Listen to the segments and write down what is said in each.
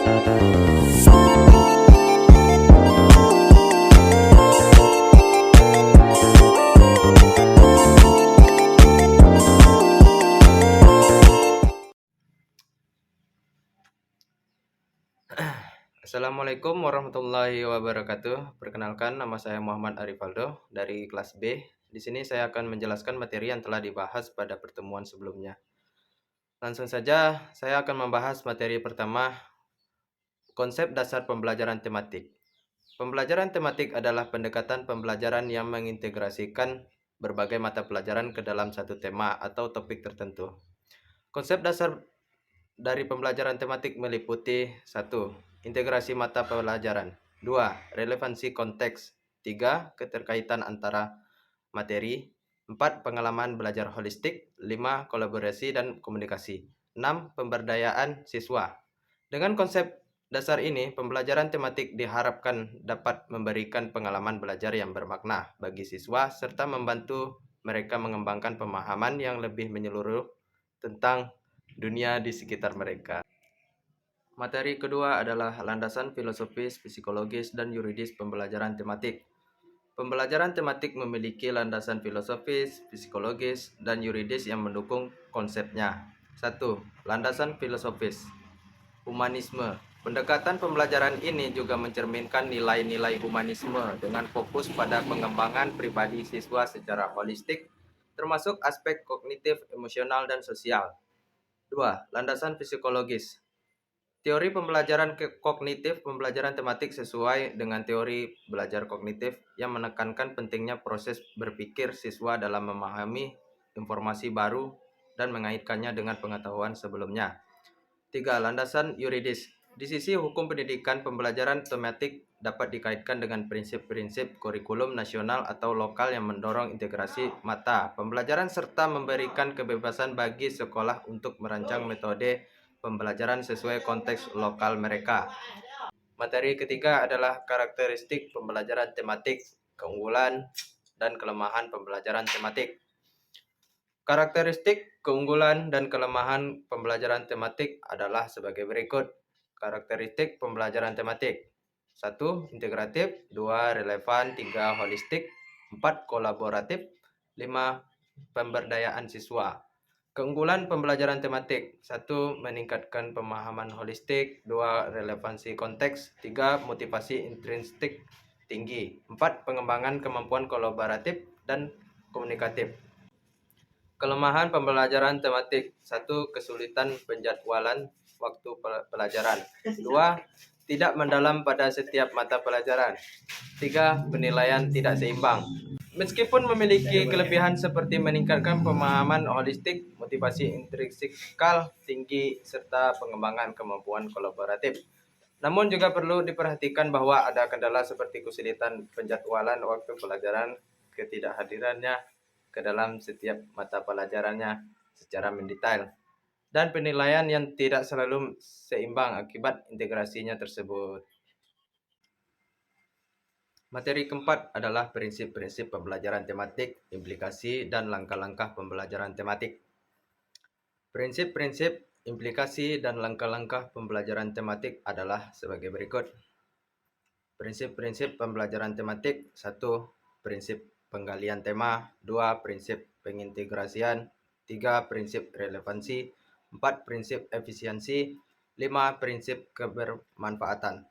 Assalamualaikum warahmatullahi wabarakatuh. Perkenalkan, nama saya Muhammad Arifaldo dari kelas B. Di sini saya akan menjelaskan materi yang telah dibahas pada pertemuan sebelumnya. Langsung saja, saya akan membahas materi pertama, konsep dasar pembelajaran tematik. Pembelajaran tematik adalah pendekatan pembelajaran yang mengintegrasikan berbagai mata pelajaran ke dalam satu tema atau topik tertentu. Konsep dasar dari pembelajaran tematik meliputi 1. Integrasi mata pelajaran. 2. Relevansi konteks. 3. Keterkaitan antara materi. 4. Pengalaman belajar holistik. 5. Kolaborasi dan komunikasi. 6. Pemberdayaan siswa. Dengan konsep dasar ini, pembelajaran tematik diharapkan dapat memberikan pengalaman belajar yang bermakna bagi siswa serta membantu mereka mengembangkan pemahaman yang lebih menyeluruh tentang dunia di sekitar mereka. Materi kedua adalah landasan filosofis, psikologis, dan yuridis pembelajaran tematik. Pembelajaran tematik memiliki landasan filosofis, psikologis, dan yuridis yang mendukung konsepnya. 1. Landasan filosofis. Humanisme. Pendekatan pembelajaran ini juga mencerminkan nilai-nilai humanisme dengan fokus pada pengembangan pribadi siswa secara holistik, termasuk aspek kognitif, emosional, dan sosial. 2. Landasan psikologis. Teori pembelajaran kognitif pembelajaran tematik sesuai dengan teori belajar kognitif yang menekankan pentingnya proses berpikir siswa dalam memahami informasi baru dan mengaitkannya dengan pengetahuan sebelumnya. 3. Landasan yuridis. Di sisi hukum pendidikan, pembelajaran tematik dapat dikaitkan dengan prinsip-prinsip kurikulum nasional atau lokal yang mendorong integrasi mata pembelajaran serta memberikan kebebasan bagi sekolah untuk merancang metode pembelajaran sesuai konteks lokal mereka. Materi ketiga adalah karakteristik pembelajaran tematik, keunggulan dan kelemahan pembelajaran tematik. Karakteristik, keunggulan, dan kelemahan pembelajaran tematik adalah sebagai berikut. Karakteristik pembelajaran tematik. 1. Integratif. 2. Relevan. 3. Holistik. 4. Kolaboratif. 5. Pemberdayaan siswa. Keunggulan pembelajaran tematik. 1. Meningkatkan pemahaman holistik. 2. Relevansi konteks. 3. Motivasi intrinsik tinggi. 4. Pengembangan kemampuan kolaboratif dan komunikatif. Kelemahan pembelajaran tematik. 1. Kesulitan penjadwalan waktu pelajaran. 2. Tidak mendalam pada setiap mata pelajaran. 3. Penilaian tidak seimbang. Meskipun memiliki kelebihan seperti meningkatkan pemahaman holistik, motivasi intrinsikal tinggi, serta pengembangan kemampuan kolaboratif, namun juga perlu diperhatikan bahwa ada kendala seperti kesulitan penjadwalan waktu pelajaran, ketidakhadirannya ke dalam setiap mata pelajarannya secara mendetail, dan penilaian yang tidak selalu seimbang akibat integrasinya tersebut. Materi keempat adalah prinsip-prinsip pembelajaran tematik, implikasi, dan langkah-langkah pembelajaran tematik. Prinsip-prinsip, implikasi, dan langkah-langkah pembelajaran tematik adalah sebagai berikut. Prinsip-prinsip pembelajaran tematik. 1. Prinsip penggalian tema. 2. Prinsip pengintegrasian. 3. Prinsip relevansi. 4. Prinsip efisiensi. 5. Prinsip kebermanfaatan.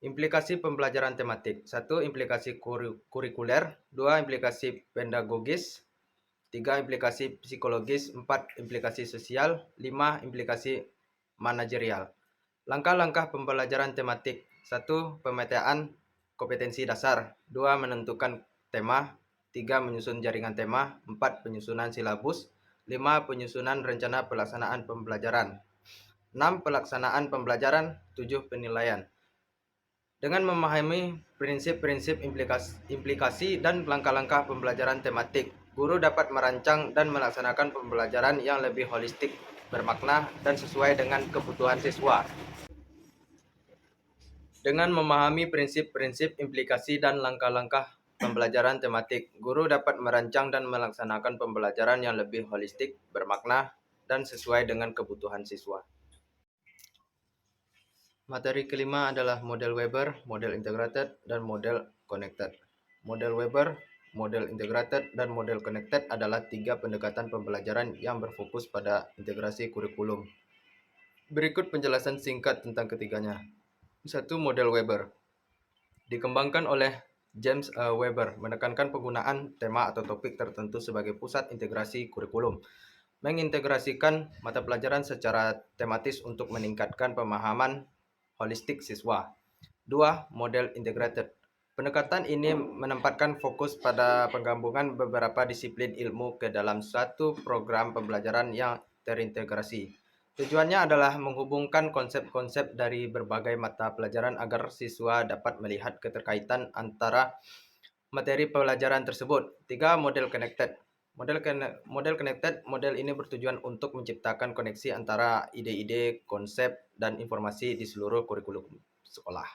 Implikasi pembelajaran tematik. 1. Implikasi kurikuler. 2. Implikasi pedagogis. 3. Implikasi psikologis. 4. Implikasi sosial. 5. Implikasi manajerial. Langkah-langkah pembelajaran tematik. 1. Pemetaan kompetensi dasar. 2. Menentukan tema. 3. Menyusun jaringan tema. 4. Penyusunan silabus. 5. Penyusunan rencana pelaksanaan pembelajaran. 6. Pelaksanaan pembelajaran. 7. Penilaian. Dengan memahami prinsip-prinsip implikasi dan langkah-langkah pembelajaran tematik, guru dapat merancang dan melaksanakan pembelajaran yang lebih holistik, bermakna, dan sesuai dengan kebutuhan siswa. Dengan memahami prinsip-prinsip implikasi dan langkah-langkah pembelajaran tematik, guru dapat merancang dan melaksanakan pembelajaran yang lebih holistik, bermakna, dan sesuai dengan kebutuhan siswa. Materi kelima adalah model Weber, model integrated, dan model connected. Model Weber, model integrated, dan model connected adalah tiga pendekatan pembelajaran yang berfokus pada integrasi kurikulum. Berikut penjelasan singkat tentang ketiganya. Satu, model Weber. Dikembangkan oleh James Weber, menekankan penggunaan tema atau topik tertentu sebagai pusat integrasi kurikulum, mengintegrasikan mata pelajaran secara tematis untuk meningkatkan pemahaman holistik siswa. Dua, model integrated. Pendekatan ini menempatkan fokus pada penggabungan beberapa disiplin ilmu ke dalam satu program pembelajaran yang terintegrasi. Tujuannya adalah menghubungkan konsep-konsep dari berbagai mata pelajaran agar siswa dapat melihat keterkaitan antara materi pelajaran tersebut. Tiga, model connected. Model connected, model ini bertujuan untuk menciptakan koneksi antara ide-ide, konsep, dan informasi di seluruh kurikulum sekolah.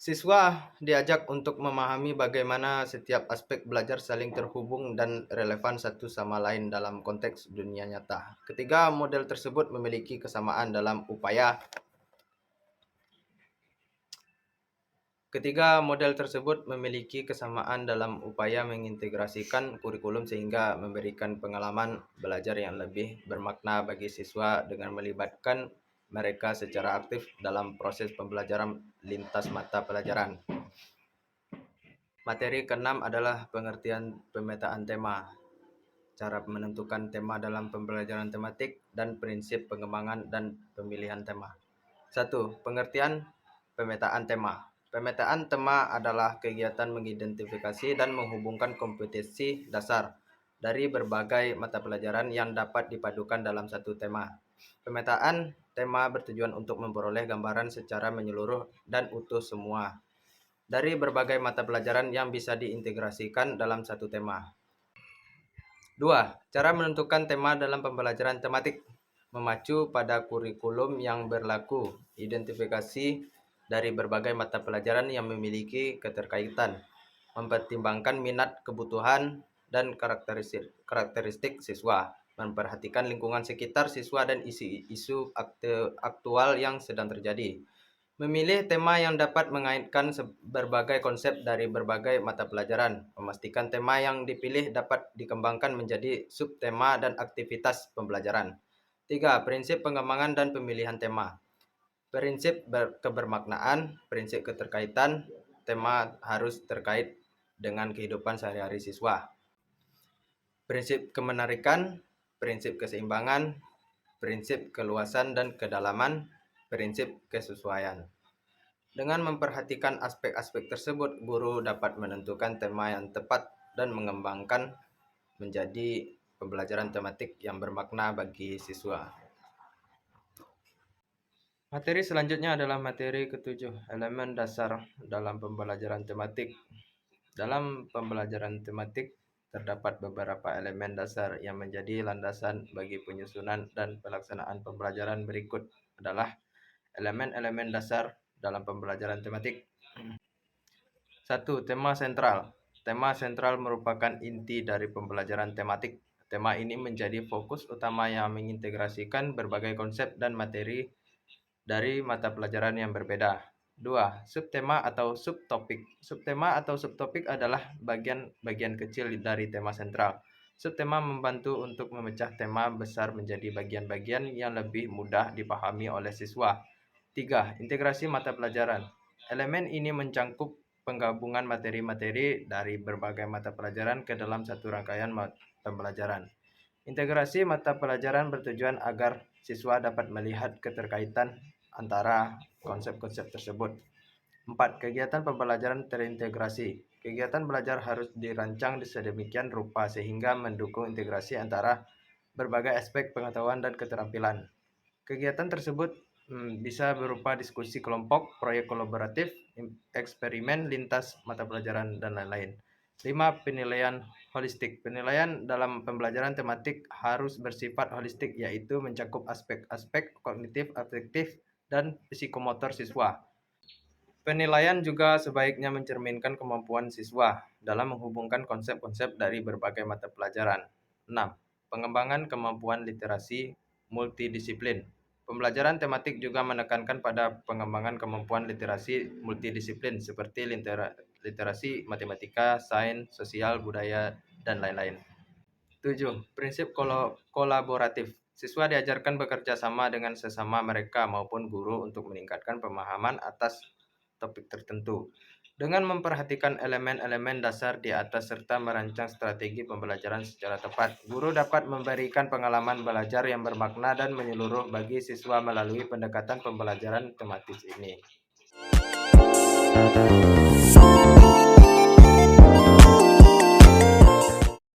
Siswa diajak untuk memahami bagaimana setiap aspek belajar saling terhubung dan relevan satu sama lain dalam konteks dunia nyata. Ketiga model tersebut memiliki kesamaan dalam upaya mengintegrasikan kurikulum sehingga memberikan pengalaman belajar yang lebih bermakna bagi siswa dengan melibatkan mereka secara aktif dalam proses pembelajaran lintas mata pelajaran. Materi keenam adalah pengertian pemetaan tema, cara menentukan tema dalam pembelajaran tematik, dan prinsip pengembangan dan pemilihan tema. 1. Pengertian pemetaan tema. Pemetaan tema adalah kegiatan mengidentifikasi dan menghubungkan kompetensi dasar dari berbagai mata pelajaran yang dapat dipadukan dalam satu tema. Pemetaan tema bertujuan untuk memperoleh gambaran secara menyeluruh dan utuh semua dari berbagai mata pelajaran yang bisa diintegrasikan dalam satu tema. 2. Cara menentukan tema dalam pembelajaran tematik. Memacu pada kurikulum yang berlaku, identifikasi dari berbagai mata pelajaran yang memiliki keterkaitan, mempertimbangkan minat, kebutuhan, dan karakteristik siswa, memperhatikan lingkungan sekitar siswa dan isu aktual yang sedang terjadi. Memilih tema yang dapat mengaitkan berbagai konsep dari berbagai mata pelajaran. Memastikan tema yang dipilih dapat dikembangkan menjadi subtema dan aktivitas pembelajaran. 3. Prinsip pengembangan dan pemilihan tema. Prinsip kebermaknaan, prinsip keterkaitan, tema harus terkait dengan kehidupan sehari-hari siswa. Prinsip kemenarikan, prinsip keseimbangan, prinsip keluasan dan kedalaman, prinsip kesesuaian. Dengan memperhatikan aspek-aspek tersebut, guru dapat menentukan tema yang tepat dan mengembangkan menjadi pembelajaran tematik yang bermakna bagi siswa. Materi selanjutnya adalah materi ketujuh, elemen dasar dalam pembelajaran tematik. Dalam pembelajaran tematik, terdapat beberapa elemen dasar yang menjadi landasan bagi penyusunan dan pelaksanaan pembelajaran. Berikut adalah elemen-elemen dasar dalam pembelajaran tematik. 1. Tema sentral. Tema sentral merupakan inti dari pembelajaran tematik. Tema ini menjadi fokus utama yang mengintegrasikan berbagai konsep dan materi dari mata pelajaran yang berbeda. 2. Subtema atau subtopik. Subtema atau subtopik adalah bagian kecil dari tema sentral. Subtema membantu untuk memecah tema besar menjadi bagian-bagian yang lebih mudah dipahami oleh siswa. 3. Integrasi mata pelajaran. Elemen ini mencangkup penggabungan materi-materi dari berbagai mata pelajaran ke dalam satu rangkaian pembelajaran. Integrasi mata pelajaran bertujuan agar siswa dapat melihat keterkaitan antara konsep-konsep tersebut. 4. Kegiatan pembelajaran terintegrasi. Kegiatan belajar harus dirancang sedemikian rupa sehingga mendukung integrasi antara berbagai aspek pengetahuan dan keterampilan. Kegiatan tersebut bisa berupa diskusi kelompok, proyek kolaboratif, eksperimen lintas mata pelajaran, dan lain-lain. 5. Penilaian holistik. Penilaian dalam pembelajaran tematik harus bersifat holistik, yaitu mencakup aspek-aspek kognitif, afektif, dan psikomotor siswa. Penilaian juga sebaiknya mencerminkan kemampuan siswa dalam menghubungkan konsep-konsep dari berbagai mata pelajaran. 6. pengembangan kemampuan literasi multidisiplin. Pembelajaran tematik juga menekankan pada pengembangan kemampuan literasi multidisiplin seperti literasi matematika, sains, sosial, budaya, dan lain-lain. 7. Prinsip kolaboratif. Siswa diajarkan bekerja sama dengan sesama mereka maupun guru untuk meningkatkan pemahaman atas topik tertentu. Dengan memperhatikan elemen-elemen dasar di atas serta merancang strategi pembelajaran secara tepat, guru dapat memberikan pengalaman belajar yang bermakna dan menyeluruh bagi siswa melalui pendekatan pembelajaran tematis ini.